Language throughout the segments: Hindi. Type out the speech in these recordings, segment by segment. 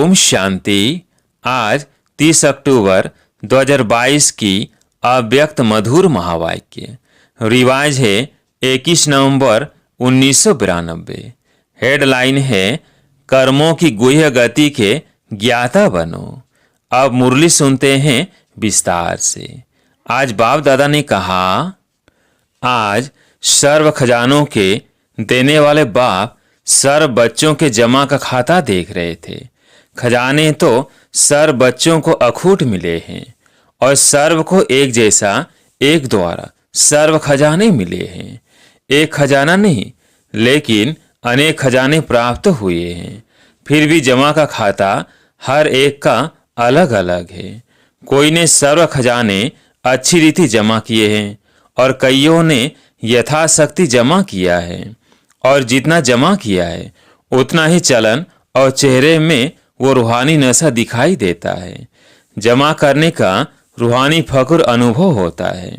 ओम शांति। आज 30 अक्टूबर 2022 की अव्यक्त मधुर महावाक्य। रिवाज है 21 नवंबर 1992। हेडलाइन है कर्मों की गुह्य गति के ज्ञाता बनो। अब मुरली सुनते हैं विस्तार से। आज बाप दादा ने कहा, आज सर्व खजानों के देने वाले बाप सर्व बच्चों के जमा का खाता देख रहे थे। खजाने तो सर्व बच्चों को अखूट मिले हैं और सर्व को एक जैसा एक द्वारा सर्व खजाने मिले हैं। एक खजाना नहीं लेकिन अनेक खजाने प्राप्त हुए हैं। फिर भी जमा का खाता हर एक का अलग अलग है। कोई ने सर्व खजाने अच्छी रीति जमा किए हैं और कईयों ने यथाशक्ति जमा किया है, और जितना जमा किया है उतना ही चलन और चेहरे में वो रूहानी नशा दिखाई देता है। जमा करने का रूहानी फकुर अनुभव होता है।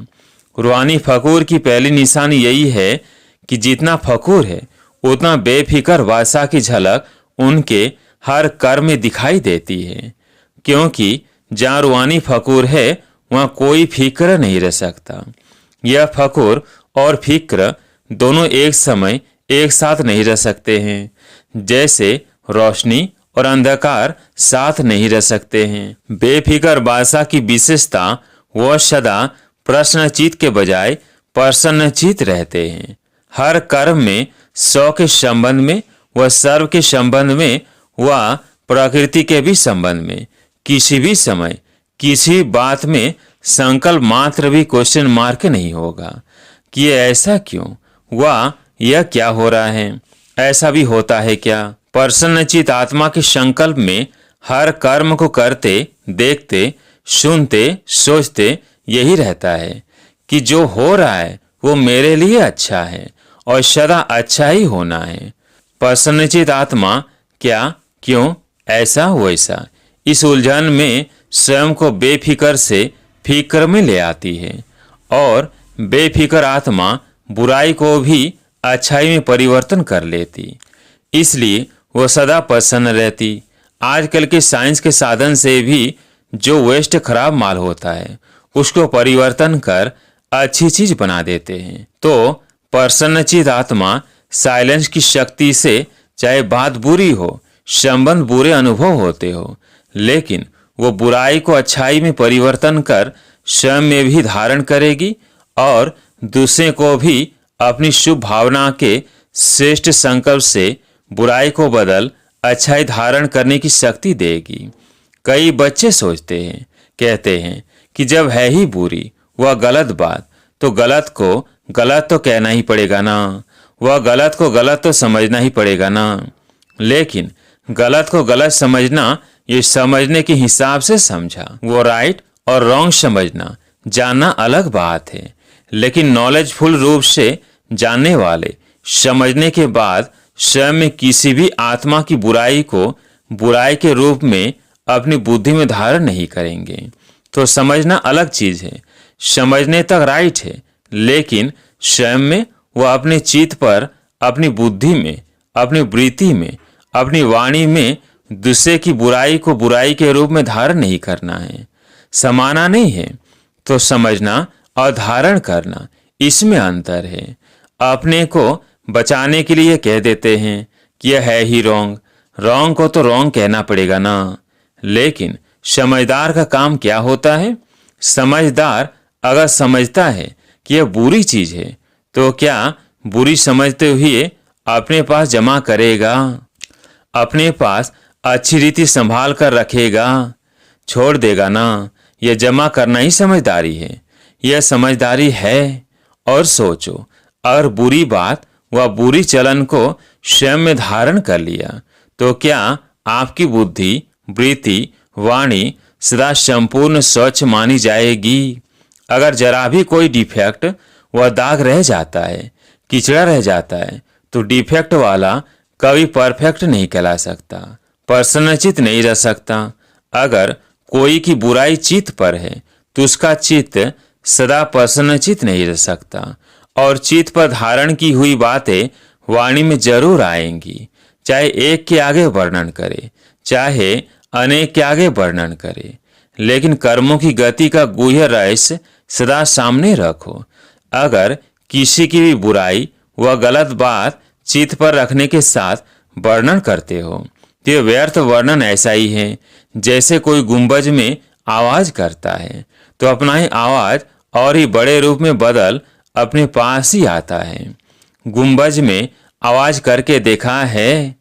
रूहानी फकुर की पहली निशानी यही है कि जितना फकुर है उतना बेफिक्र वासा की झलक उनके हर कर्म में दिखाई देती है, क्योंकि जहाँ रूहानी फकुर है वहाँ कोई फिक्र नहीं रह सकता। यह फकुर और फिक्र दोनों एक समय एक साथ नहीं रह सकते हैं, जैसे रोशनी और अंधकार साथ नहीं रह सकते हैं। बेफिक्र बादशाह की विशेषता वह सदा प्रश्नचित के बजाय प्रसन्नचित रहते हैं। हर कर्म में सौ के संबंध में व सर्व के संबंध में व प्रकृति के भी संबंध में किसी भी समय किसी बात में संकल्प मात्र भी क्वेश्चन मार्क नहीं होगा कि ये ऐसा क्यों, वह यह क्या हो रहा है, ऐसा भी होता है क्या। प्रसन्नचित आत्मा के संकल्प में हर कर्म को करते देखते सुनते सोचते यही रहता है कि जो हो रहा है वो मेरे लिए अच्छा है और सदा अच्छा ही होना है। प्रसन्नचित आत्मा क्या क्यों ऐसा वैसा इस उलझन में स्वयं को बेफिक्र से फिक्र में ले आती है, और बेफिक्र आत्मा बुराई को भी अच्छाई में परिवर्तन कर लेती, इसलिए वो सदा प्रसन्न रहती। आजकल के साइंस के साधन से भी जो वेस्ट खराब माल होता है उसको परिवर्तन कर अच्छी चीज बना देते हैं। तो प्रसन्नचित आत्मा साइलेंस की शक्ति से चाहे बात बुरी हो, संबंध बुरे अनुभव होते हो, लेकिन वो बुराई को अच्छाई में परिवर्तन कर स्वयं में भी धारण करेगी और दूसरे को भी अपनी शुभ भावना के श्रेष्ठ संकल्प से बुराई को बदल अच्छाई धारण करने की शक्ति देगी। कई बच्चे सोचते हैं, कहते हैं कि जब है ही बुरी वह गलत बात, तो गलत को गलत तो कहना ही पड़ेगा ना, वह गलत को गलत तो समझना ही पड़ेगा ना। लेकिन गलत को गलत समझना ये समझने के हिसाब से समझा, वो राइट और रॉन्ग समझना जानना अलग बात है। लेकिन नॉलेजफुल रूप से जानने वाले समझने के बाद स्वयं में किसी भी आत्मा की बुराई को बुराई के रूप में अपनी बुद्धि में धारण नहीं करेंगे। तो समझना अलग चीज है, समझने तक राइट है, लेकिन स्वयं में वह अपने चित्त पर, अपनी बुद्धि में, अपनी वृत्ति में, अपनी वाणी में दूसरे की बुराई को बुराई के रूप में धारण नहीं करना है। समाना नहीं है, तो समझना और धारण करना इसमें अंतर है। अपने को बचाने के लिए कह देते हैं कि यह है ही रॉन्ग, रॉन्ग को तो रॉन्ग कहना पड़ेगा ना। लेकिन समझदार का काम क्या होता है? समझदार अगर समझता है कि यह बुरी चीज है तो क्या बुरी समझते हुए अपने पास जमा करेगा, अपने पास अच्छी रीति संभाल कर रखेगा, छोड़ देगा ना। यह जमा करना ही समझदारी है, यह समझदारी है। और सोचो, अगर बुरी बात व बुरी चलन को स्वयं में धारण कर लिया तो क्या आपकी बुद्धि, वृत्ति, वाणी सदा संपूर्ण स्वच्छ मानी जाएगी? अगर जरा भी कोई डिफेक्ट व दाग रह जाता है, किचड़ा रह जाता है, तो डिफेक्ट वाला कभी परफेक्ट नहीं कहला सकता, प्रसन्नचित नहीं रह सकता। अगर कोई की बुराई चित्त पर है तो उसका चित्त सदा प्रसन्नचित नहीं रह सकता, और चित्त पर धारण की हुई बातें वाणी में जरूर आएंगी, चाहे एक के आगे वर्णन करे, चाहे अनेक के आगे वर्णन करे, लेकिन कर्मों की गति का गूढ़ रहस्य सदा सामने रखो। अगर किसी की भी बुराई व गलत बात चित्त पर रखने के साथ वर्णन करते हो तो ये व्यर्थ वर्णन ऐसा ही है जैसे कोई गुंबज में आवाज करता है तो अपना ही आवाज और ही बड़े रूप में बदल अपने पास ही आता है। गुंबज में आवाज करके देखा है?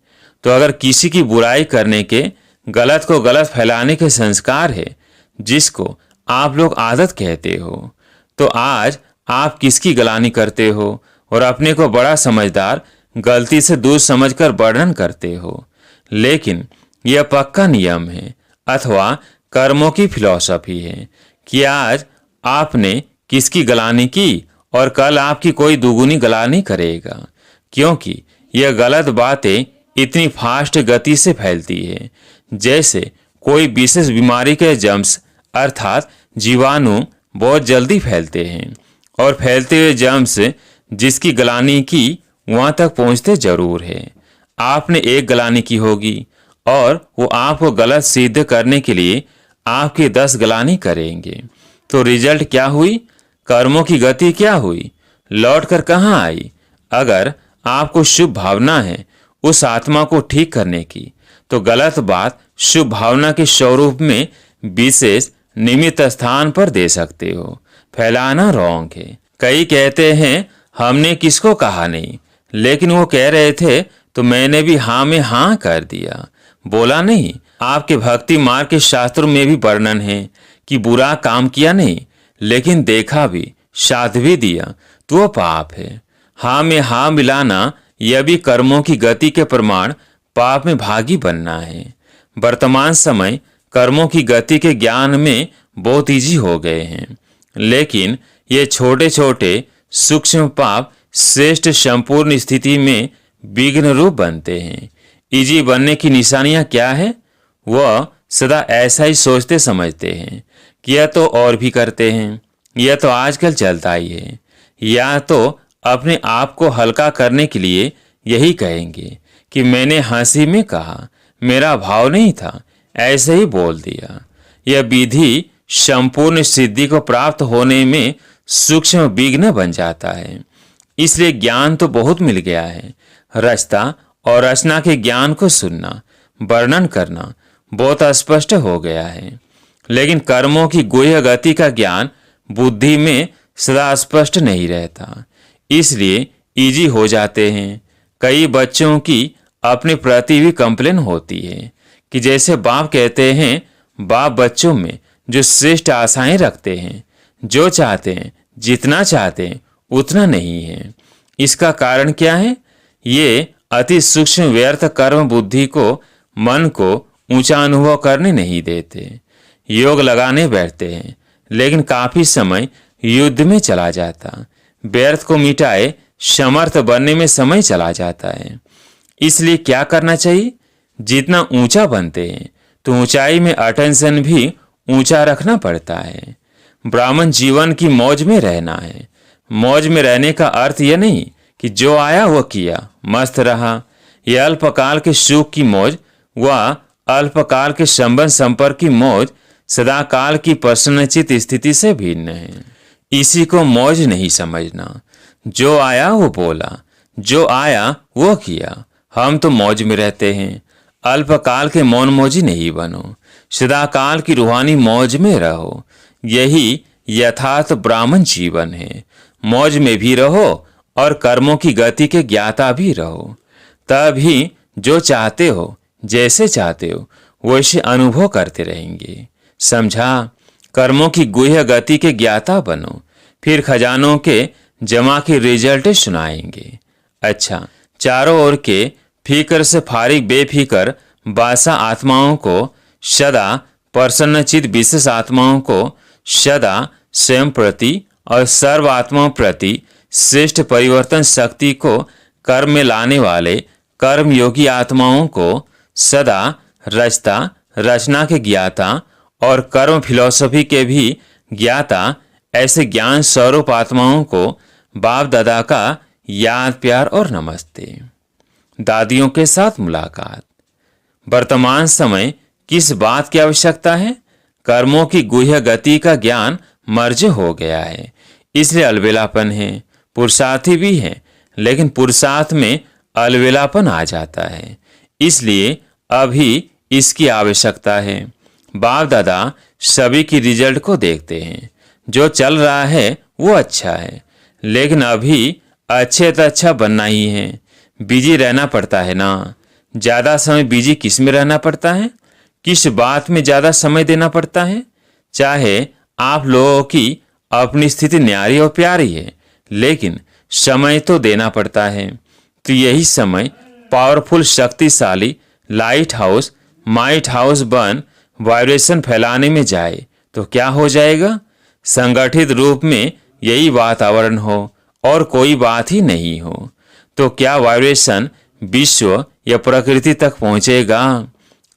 तो अगर किसी की बुराई करने के, गलत को गलत फैलाने के संस्कार है जिसको आप लोग आदत कहते हो, तो आज आप किसकी गलानी करते हो और अपने को बड़ा समझदार गलती से दूर समझकर वर्णन करते हो। लेकिन यह पक्का नियम है अथवा कर्मों की फिलॉसफी है कि आज आपने किसकी गलानी की और कल आपकी कोई दुगुनी गलानी करेगा, क्योंकि यह गलत बातें इतनी फास्ट गति से फैलती है जैसे कोई विशेष बीमारी के जर्म्स अर्थात जीवाणु बहुत जल्दी फैलते हैं और फैलते हुए जर्म्स जिसकी गलानी की वहां तक पहुंचते जरूर है। आपने एक गलानी की होगी और वो आपको गलत सिद्ध करने के लिए आपकी 10 गलानी करेंगे, तो रिजल्ट क्या हुई? कर्मों की गति क्या हुई? लौट कर कहाँ आई? अगर आपको शुभ भावना है उस आत्मा को ठीक करने की, तो गलत बात शुभ भावना के स्वरूप में विशेष निमित्त स्थान पर दे सकते हो। फैलाना रॉन्ग है। कई कहते हैं हमने किसको कहा नहीं, लेकिन वो कह रहे थे तो मैंने भी हाँ में हाँ कर दिया, बोला नहीं। आपके भक्ति मार्ग के शास्त्रों में भी वर्णन है कि बुरा काम किया नहीं लेकिन देखा भी, साथ भी दिया तो वो पाप है। हाँ में हाँ मिलाना यह भी कर्मों की गति के प्रमाण पाप में भागी बनना है। वर्तमान समय कर्मों की गति के ज्ञान में बहुत ईजी हो गए हैं, लेकिन ये छोटे छोटे सूक्ष्म पाप श्रेष्ठ संपूर्ण स्थिति में विघ्न रूप बनते हैं। इजी बनने की निशानियां क्या है? वह सदा ऐसा ही सोचते समझते हैं कि यह तो और भी करते हैं, यह तो आजकल चलता ही है, या तो अपने आप को हल्का करने के लिए यही कहेंगे कि मैंने हंसी में कहा, मेरा भाव नहीं था, ऐसे ही बोल दिया। यह विधि संपूर्ण सिद्धि को प्राप्त होने में सूक्ष्म विघ्न बन जाता है। इसलिए ज्ञान तो बहुत मिल गया है, रचता और रचना के ज्ञान को सुनना, वर्णन करना बहुत स्पष्ट हो गया है, लेकिन कर्मों की गुह्य गति का ज्ञान बुद्धि में सदा स्पष्ट नहीं रहता, इसलिए इजी हो जाते हैं। कई बच्चों की अपने प्रति भी कंप्लेन होती है कि जैसे बाप कहते हैं, बाप बच्चों में जो श्रेष्ठ आशाएं रखते हैं, जो चाहते हैं, जितना चाहते हैं उतना नहीं है। इसका कारण क्या है? ये अति सूक्ष्म व्यर्थ कर्म बुद्धि को, मन को ऊंचा अनुभव करने नहीं देते। योग लगाने बैठते हैं लेकिन काफी समय युद्ध में चला जाता, व्यर्थ को मिटाए समर्थ बनने में समय चला जाता है। इसलिए क्या करना चाहिए? जितना ऊंचा बनते हैं तो ऊंचाई में अटेंशन भी ऊंचा रखना पड़ता है। ब्राह्मण जीवन की मौज में रहना है। मौज में रहने का अर्थ यह नहीं कि जो आया वो किया, मस्त रहा। यह अल्पकाल के सुख की मौज व अल्पकाल के संबंध संपर्क की मौज सदाकाल की प्रसन्नचित स्थिति से भिन्न है। इसी को मौज नहीं समझना। जो आया वो बोला, जो आया वो किया। हम तो मौज में रहते हैं। अल्पकाल के मौन मौजी नहीं बनो, सदाकाल की रूहानी मौज में रहो। यही यथार्थ ब्राह्मण जीवन है। मौज में भी रहो और कर्मों की गति के ज्ञाता भी रहो, तभी जो चाहते हो, जैसे चाहते हो वैसे अनुभव करते रहेंगे। समझा? कर्मों की गुह्य गति के ज्ञाता बनो, फिर खजानों के जमा के रिजल्ट सुनाएंगे। अच्छा, चारों ओर के फिक्र से फारिग बेफिक्र बासा आत्माओं को सदा प्रसन्नचित विशेष आत्माओं को सदा स्वयं प्रति और सर्व आत्माओं प्रति श्रेष्ठ परिवर्तन शक्ति को कर्म में लाने वाले कर्मयोगी आत्माओं को सदा रचता रचना के ज्ञाता और कर्म फिलॉसफी के भी ज्ञाता ऐसे ज्ञान स्वरूप आत्माओं को बाप दादा का याद प्यार और नमस्ते। दादियों के साथ मुलाकात। वर्तमान समय किस बात की आवश्यकता है? कर्मों की गुह्य गति का ज्ञान मर्ज हो गया है, इसलिए अलबेलापन है। पुरुषार्थी भी है, लेकिन पुरुषार्थ में अलबेलापन आ जाता है, इसलिए अभी इसकी आवश्यकता है। बाप दादा सभी की रिजल्ट को देखते हैं। जो चल रहा है वो अच्छा है, लेकिन अभी अच्छे तो अच्छा बनना ही है। बिजी रहना पड़ता है ना। ज़्यादा समय बिजी किस में रहना पड़ता है? किस बात में ज़्यादा समय देना पड़ता है? चाहे आप लोगों की अपनी स्थिति न्यारी और प्यारी है, लेकिन समय तो देना पड़ता है। तो यही समय पावरफुल, शक्तिशाली लाइट हाउस, माइट हाउस बन वाइब्रेशन फैलाने में जाए तो क्या हो जाएगा? संगठित रूप में यही वातावरण हो और कोई बात ही नहीं हो, तो क्या वाइब्रेशन विश्व या प्रकृति तक पहुंचेगा?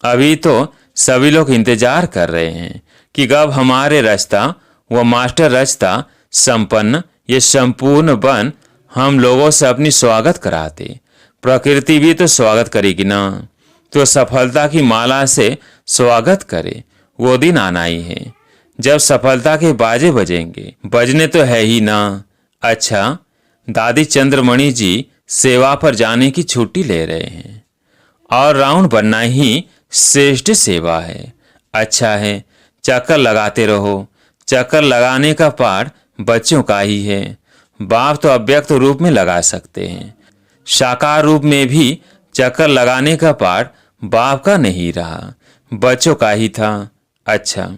अभी तो सभी लोग इंतजार कर रहे हैं कि कब हमारे रास्ता व मास्टर रास्ता संपन्न ये संपूर्ण बन हम लोगों से अपनी स्वागत कराते। प्रकृति भी तो स्वागत करेगी ना। तो सफलता की माला से स्वागत करे, वो दिन आना ही है जब सफलता के बाजे बजेंगे। बजने तो है ही ना। अच्छा, दादी चंद्रमणि जी सेवा पर जाने की छुट्टी ले रहे हैं और राउंड बनना ही श्रेष्ठ सेवा है। अच्छा है, चक्कर लगाते रहो। चक्कर लगाने का पाठ बच्चों का ही है। बाप तो अव्यक्त रूप में लगा सकते हैं, साकार रूप में भी चक्कर लगाने का पाठ बाप का नहीं रहा, बच्चों का ही था। अच्छा,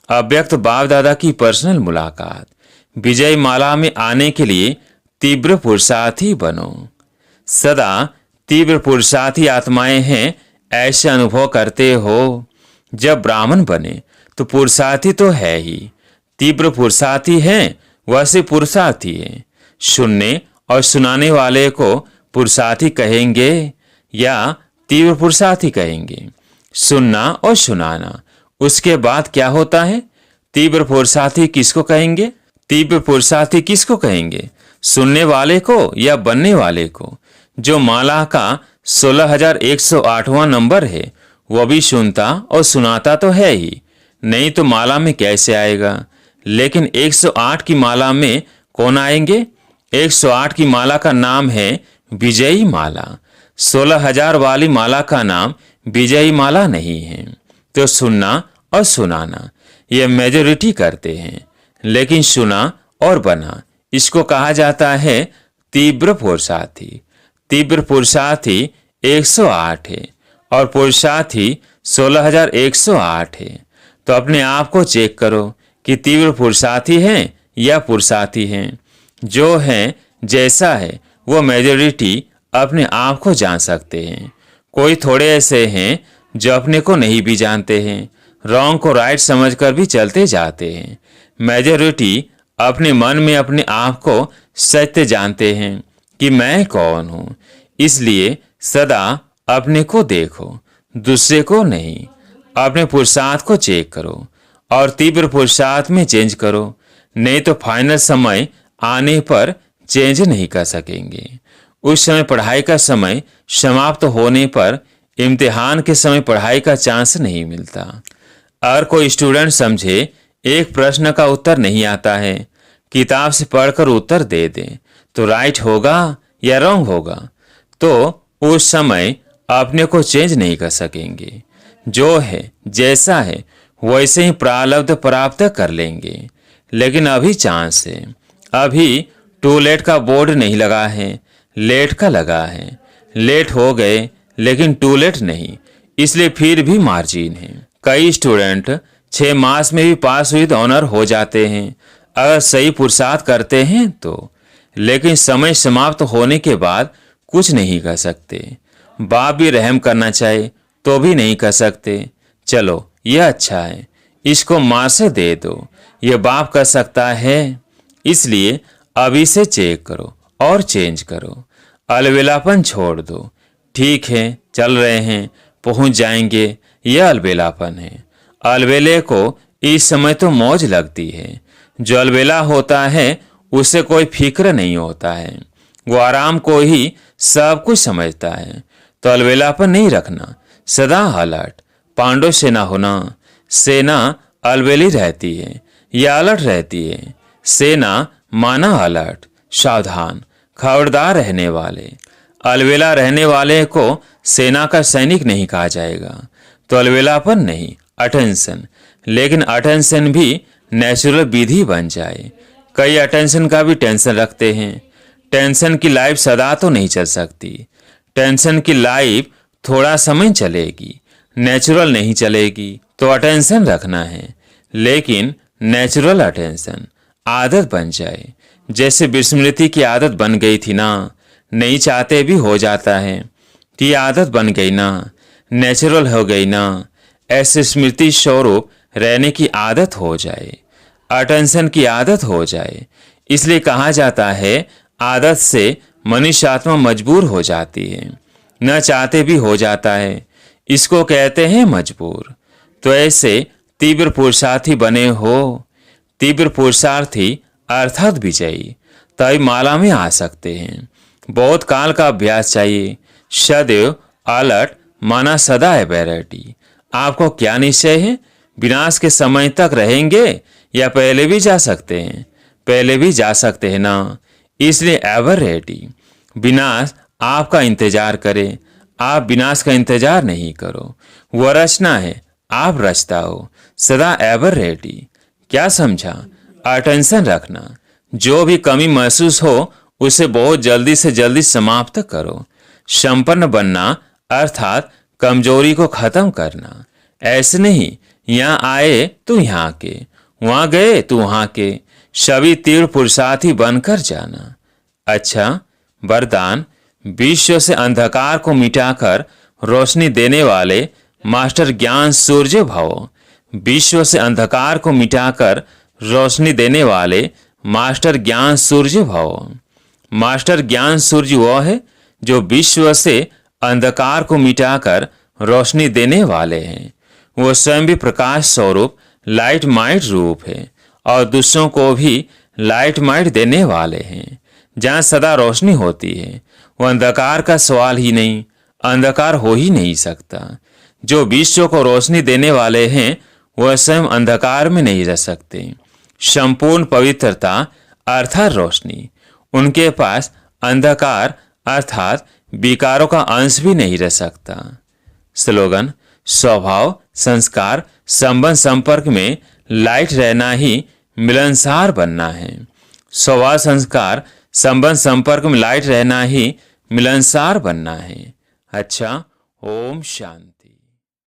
अव्यक्त बाप दादा की पर्सनल मुलाकात। विजय माला में आने के लिए तीव्र पुरुषार्थी बनो। सदा तीव्र पुरुषार्थी आत्माएं हैं, ऐसे अनुभव करते हो। जब ब्राह्मण बने तो पुरुषार्थी तो है ही। तीव्र पुरुषार्थी हैं, वैसे पुरुषार्थी है। सुनने और सुनाने वाले को पुरुषार्थी कहेंगे या तीव्र पुरुषार्थी कहेंगे? सुनना और सुनाना, उसके बाद क्या होता है? तीव्र पुरुषार्थी किसको कहेंगे? तीव्र पुरुषार्थी किसको कहेंगे? सुनने वाले को या बनने वाले को? जो माला का 16,108वां नंबर है, वह भी सुनता और सुनाता तो है ही, नहीं तो माला में कैसे आएगा? लेकिन 108 की माला में कौन आएंगे? 108 की माला का नाम है विजयी माला। 16,000 वाली माला का नाम विजयी माला नहीं है। तो सुनना और सुनाना ये मेजॉरिटी करते हैं, लेकिन सुना और बना, इसको कहा जाता है तीव्र पुरुषार्थी। तीव्र पुरुषार्थी 108 है और पुरुषार्थी 16,108 है। तो अपने आप को चेक करो कि तीव्र पुरुषार्थी हैं या पुरुषार्थी हैं। जो है जैसा है वो मेजॉरिटी अपने आप को जान सकते हैं। कोई थोड़े ऐसे हैं जो अपने को नहीं भी जानते हैं, रॉन्ग को राइट समझकर भी चलते जाते हैं। मेजॉरिटी अपने मन में अपने आप को सत्य जानते हैं कि मैं कौन हूँ। इसलिए सदा अपने को देखो, दूसरे को नहीं। अपने पुरुषार्थ को चेक करो और तीव्र पुरुषार्थ में चेंज करो, नहीं तो फाइनल समय आने पर चेंज नहीं कर सकेंगे। उस समय पढ़ाई का समय समाप्त होने पर इम्तिहान के समय पढ़ाई का चांस नहीं मिलता। अगर कोई स्टूडेंट समझे एक प्रश्न का उत्तर नहीं आता है, किताब से पढ़कर उत्तर दे दे तो राइट होगा या रॉन्ग होगा, तो उस समय अपने को चेंज नहीं कर सकेंगे। जो है जैसा है वैसे ही प्रारब्ध प्राप्त कर लेंगे। लेकिन अभी चांस है। अभी टू लेट का बोर्ड नहीं लगा है, लेट का लगा है। लेट हो गए लेकिन टू लेट नहीं, इसलिए फिर भी मार्जिन है। कई स्टूडेंट 6 मास में भी पास विद ऑनर हो जाते हैं अगर सही पुरुषार्थ करते हैं तो। लेकिन समय समाप्त होने के बाद कुछ नहीं कर सकते। बाप भी रहम करना चाहे तो भी नहीं कर सकते। चलो यह अच्छा है, इसको माँ से दे दो, यह बाप कर सकता है। इसलिए अभी से चेक करो और चेंज करो। अलबेलापन छोड़ दो। ठीक है, चल रहे हैं, पहुंच जाएंगे, यह अलबेलापन है। अलबेले को इस समय तो मौज लगती है। जो अलबेला होता है उसे कोई फिक्र नहीं होता है, वो आराम को ही सब कुछ समझता है। तो अलबेलापन नहीं रखना, सदा अलर्ट। पांडव सेना होना। सेना अलबेली रहती है या अलर्ट रहती है। सेना माना अलर्ट, सावधान, खबरदार रहने वाले। अलबेला रहने वाले को सेना का सैनिक नहीं कहा जाएगा। तो अलबेलापन नहीं, अटेंशन। लेकिन अटेंशन भी नेचुरल विधि बन जाए। कई अटेंशन का भी टेंशन रखते हैं। टेंशन की लाइफ सदा तो नहीं चल सकती। टेंशन की लाइफ थोड़ा समय चलेगी, नेचुरल नहीं चलेगी। तो अटेंशन रखना है, लेकिन नेचुरल अटेंशन आदत बन जाए। जैसे विस्मृति की आदत बन गई थी ना, नहीं चाहते भी हो जाता है। कि आदत बन गई ना, नेचुरल हो गई ना, ऐसे स्मृति स्वरूप रहने की आदत हो जाए, अटेंशन की आदत हो जाए। इसलिए कहा जाता है आदत से मनुष्य आत्मा मजबूर हो जाती है, न चाहते भी हो जाता है। इसको कहते हैं मजबूर। तो ऐसे तीव्र पुरुषार्थी बने हो। तीव्र पुरुषार्थी अर्थात विजयी तभी माला में आ सकते हैं। बहुत काल का अभ्यास चाहिए। सदैव अलर्ट माना सदा एबेरिटी। आपको क्या निश्चय है? विनाश के समय तक रहेंगे या पहले भी जा सकते हैं? पहले भी जा सकते हैं ना। इसलिए एवर रेडी। विनाश आपका इंतजार करे, आप विनाश का इंतजार नहीं करो। वह रचना है, आप रचता हो। सदा एवर रेडी। क्या समझा? अटेंशन रखना। जो भी कमी महसूस हो उसे बहुत जल्दी से जल्दी समाप्त करो। संपन्न बनना अर्थात कमजोरी को खत्म करना। ऐसे नहीं यहाँ आए तो यहाँ के, वहां गए तो वहां के, सभी तीव्र पुरुषार्थी बनकर जाना। अच्छा, वरदान। विश्व से अंधकार को मिटाकर रोशनी देने वाले मास्टर ज्ञान सूर्य भव। विश्व से अंधकार को मिटाकर रोशनी देने वाले मास्टर ज्ञान सूर्य भव। मास्टर ज्ञान सूर्य वह है जो विश्व से अंधकार को मिटाकर रोशनी देने वाले हैं। वो स्वयं भी प्रकाश स्वरूप लाइट माइट रूप है और दूसरों को भी लाइट माइट देने वाले हैं। जहाँ सदा रोशनी होती है वो अंधकार का सवाल ही नहीं, अंधकार हो ही नहीं सकता। जो विश्व को रोशनी देने वाले हैं वह स्वयं अंधकार में नहीं रह सकते। संपूर्ण पवित्रता अर्थात रोशनी, उनके पास अंधकार अर्थात विकारों का अंश भी नहीं रह सकता। स्लोगन। स्वभाव, संस्कार, संबंध, संपर्क में लाइट रहना ही मिलनसार बनना है। स्वभाव, संस्कार, संबंध, संपर्क में लाइट रहना ही मिलनसार बनना है। अच्छा, ओम शांति।